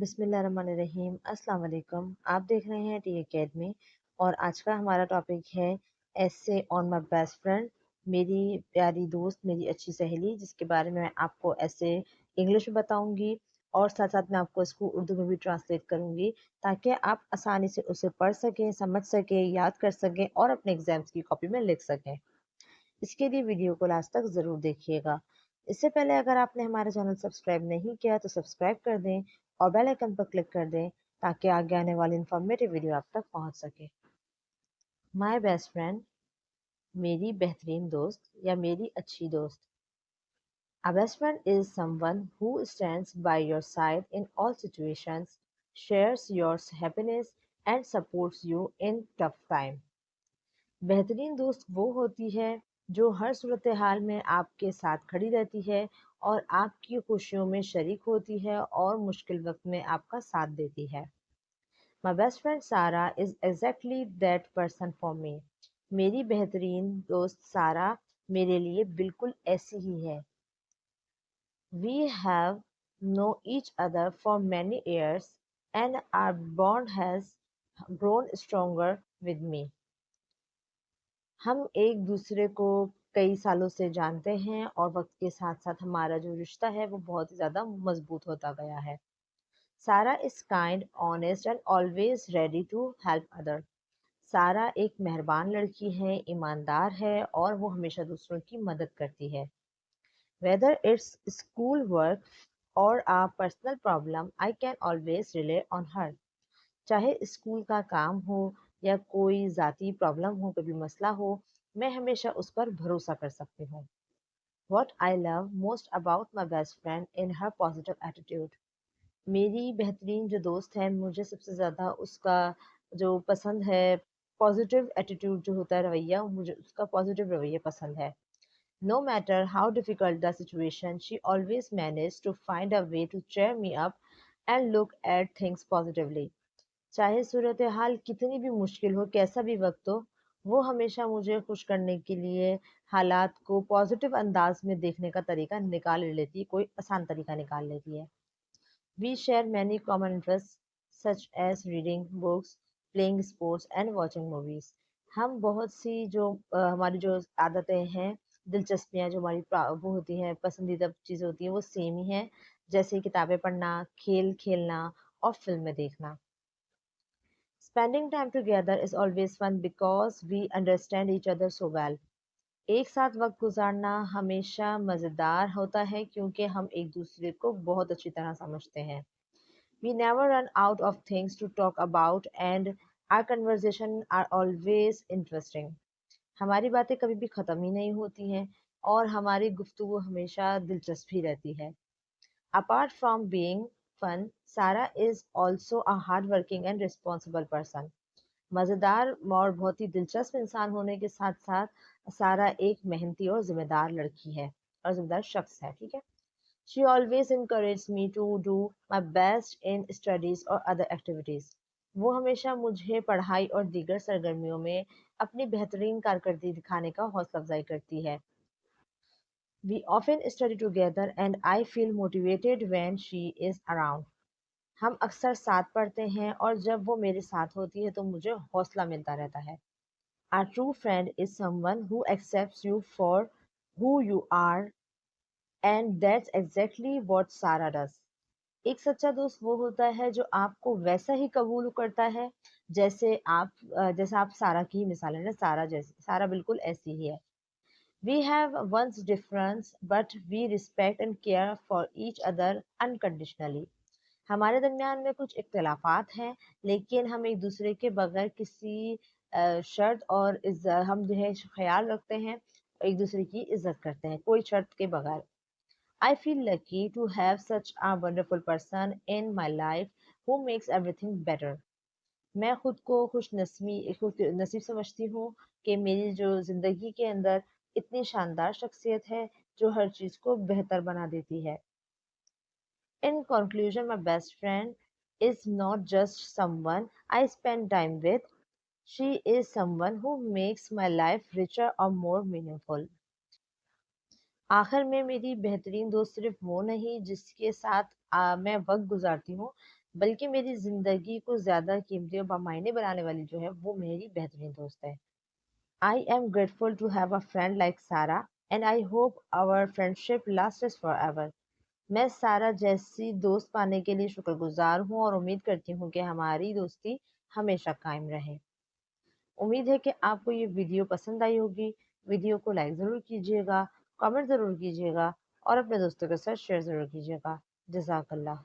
بسم اللہ الرحمن الرحیم۔ السلام علیکم، آپ دیکھ رہے ہیں ٹی اکیڈمی اور آج کا ہمارا ٹاپک ہے ایسے آن مائی بیسٹ فرینڈ، میری پیاری دوست، میری اچھی سہیلی، جس کے بارے میں آپ کو ایسے انگلش میں بتاؤں گی اور ساتھ ساتھ میں آپ کو اس کو اردو میں بھی ٹرانسلیٹ کروں گی تاکہ آپ آسانی سے اسے پڑھ سکیں، سمجھ سکیں، یاد کر سکیں اور اپنے ایگزامس کی کاپی میں لکھ سکیں۔ اس کے لیے ویڈیو کو لاسٹ تک ضرور دیکھیے گا۔ اس سے پہلے اگر آپ نے ہمارا چینل سبسکرائب نہیں کیا تو سبسکرائب کر دیں اور بیل آئکن پر کلک کر دیں تاکہ آگے آنے والی انفارمیٹیو ویڈیو آپ تک پہنچ سکے۔ مائی بیسٹ فرینڈ، میری بہترین دوست یا میری اچھی دوست۔ A best friend is someone who stands by your side in all situations, shares your happiness and supports you in tough time. بہترین دوست وہ ہوتی ہے جو ہر صورتحال میں آپ کے ساتھ کھڑی رہتی ہے اور آپ کی خوشیوں میں شریک ہوتی ہے اور مشکل وقت میں آپ کا ساتھ دیتی ہے۔ My best friend Sarah is exactly that person for me. میری بہترین دوست سارا میرے لیے بالکل ایسی ہی ہے۔ We have known each other for many years and our bond has grown stronger with me. ہم ایک دوسرے کو کئی سالوں سے جانتے ہیں اور وقت کے ساتھ ساتھ ہمارا جو رشتہ ہے وہ بہت زیادہ مضبوط ہوتا گیا ہے۔ Sara is kind, honest and always ready to help other. Sara ایک مہربان لڑکی ہے، ایماندار ہے اور وہ ہمیشہ دوسروں کی مدد کرتی ہے۔ ویدر اٹس اسکول ورک اور a personal problem, I can always rely on her. چاہے اسکول کا کام ہو یا کوئی ذاتی پرابلم ہو، کوئی بھی مسئلہ ہو، میں ہمیشہ اس پر بھروسہ کر سکتی ہوں۔ What I love most about my best friend in her positive attitude. میری بہترین جو دوست ہے، مجھے سب سے زیادہ اس کا جو پسند ہے پازیٹیو ایٹیٹیوڈ جو ہوتا ہے، رویہ، مجھے اس کا پازیٹیو رویہ پسند ہے۔ No matter how difficult the situation, she always managed to find a way to cheer me up and look at things positively. چاہے صورتحال کتنی بھی مشکل ہو، کیسا بھی وقت ہو، وہ ہمیشہ مجھے خوش کرنے کے لیے حالات کو پازیٹیو انداز میں دیکھنے کا طریقہ نکال لیتی ہے، کوئی آسان طریقہ نکال لیتی ہے۔ We share many common interests such as reading books, playing sports and watching movies. ہم بہت سی جو ہماری جو عادتیں ہیں، دلچسپیاں جو ہماری وہ ہوتی ہیں، پسندیدہ چیزیں ہوتی ہیں، وہ سیم ہی ہیں، جیسے کتابیں پڑھنا، کھیل کھیلنا اور فلمیں دیکھنا۔ Spending time together is always fun because we understand each other so well. ایک ساتھ وقت گزارنا ہمیشہ مزیدار ہوتا ہے کیونکہ ہم ایک دوسرے کو بہت اچھی طرح سمجھتے ہیں۔ We never run out of things to talk about and our conversations are always interesting. ہماری باتیں کبھی بھی ختم ہی نہیں ہوتی ہیں اور ہماری گفتگو ہمیشہ دلچسپ ہی رہتی ہے۔ Apart from being fun, Sarah is also a hardworking and responsible person. مزیدار اور بہت ہی دلچسپ انسان ہونے کے ساتھ ساتھ سارا ایک محنتی اور ذمہ دار لڑکی ہے اور ذمہ دار شخص ہے، ٹھیک ہے۔ She always encourages me to do my best in studies or other activities. وہ ہمیشہ مجھے پڑھائی اور دیگر سرگرمیوں میں اپنی بہترین کارکردگی دکھانے کا حوصلہ افزائی کرتی ہے۔ We often study together and I feel motivated when she is around. ہم اکثر ساتھ پڑھتے ہیں اور جب وہ میرے ساتھ ہوتی ہے تو مجھے حوصلہ ملتا رہتا ہے۔ A true friend is someone who accepts you for who you are and that's exactly what Sarah does. ایک سچا دوست وہ ہوتا ہے جو آپ کو ویسا ہی قبول کرتا ہے جیسا آپ سارا کی ہی مثال ہے نا، سارا بالکل ایسی ہی ہے۔ We have once difference but we respect and care for each other unconditionally. ہمارے درمیان میں کچھ اختلافات ہیں لیکن ہم ایک دوسرے کے بغیر کسی شرط اور ہم جو ہے خیال رکھتے ہیں، ایک دوسرے کی عزت کرتے ہیں کوئی شرط کے بغیر۔ I feel lucky to have such a wonderful person in my life who makes everything better. میں خود کو خوش نصیب سمجھتی ہوں کہ میری جو زندگی کے اندر اتنی شاندار شخصیت ہے جو ہر چیز کو بہتر بنا دیتی ہے۔ In conclusion, my best friend is not just someone I spend time with. She is someone who makes my life richer or more meaningful. آخر میں میری بہترین دوست صرف وہ نہیں جس کے ساتھ میں وقت گزارتی ہوں، بلکہ میری زندگی کو زیادہ قیمتی اور بامعنی بنانے والی جو ہے وہ میری بہترین دوست ہے۔ I am grateful to have a friend like Sarah and I hope our friendship lasts forever. میں سارا جیسی دوست پانے کے لیے شکر گزار ہوں اور امید کرتی ہوں کہ ہماری دوستی ہمیشہ قائم رہے۔ امید ہے کہ آپ کو یہ ویڈیو پسند آئی ہوگی۔ ویڈیو کو لائک ضرور کیجیے گا، کامنٹ ضرور کیجیے گا اور اپنے دوستوں کے ساتھ شیئر ضرور کیجیے گا۔ جزاک اللہ۔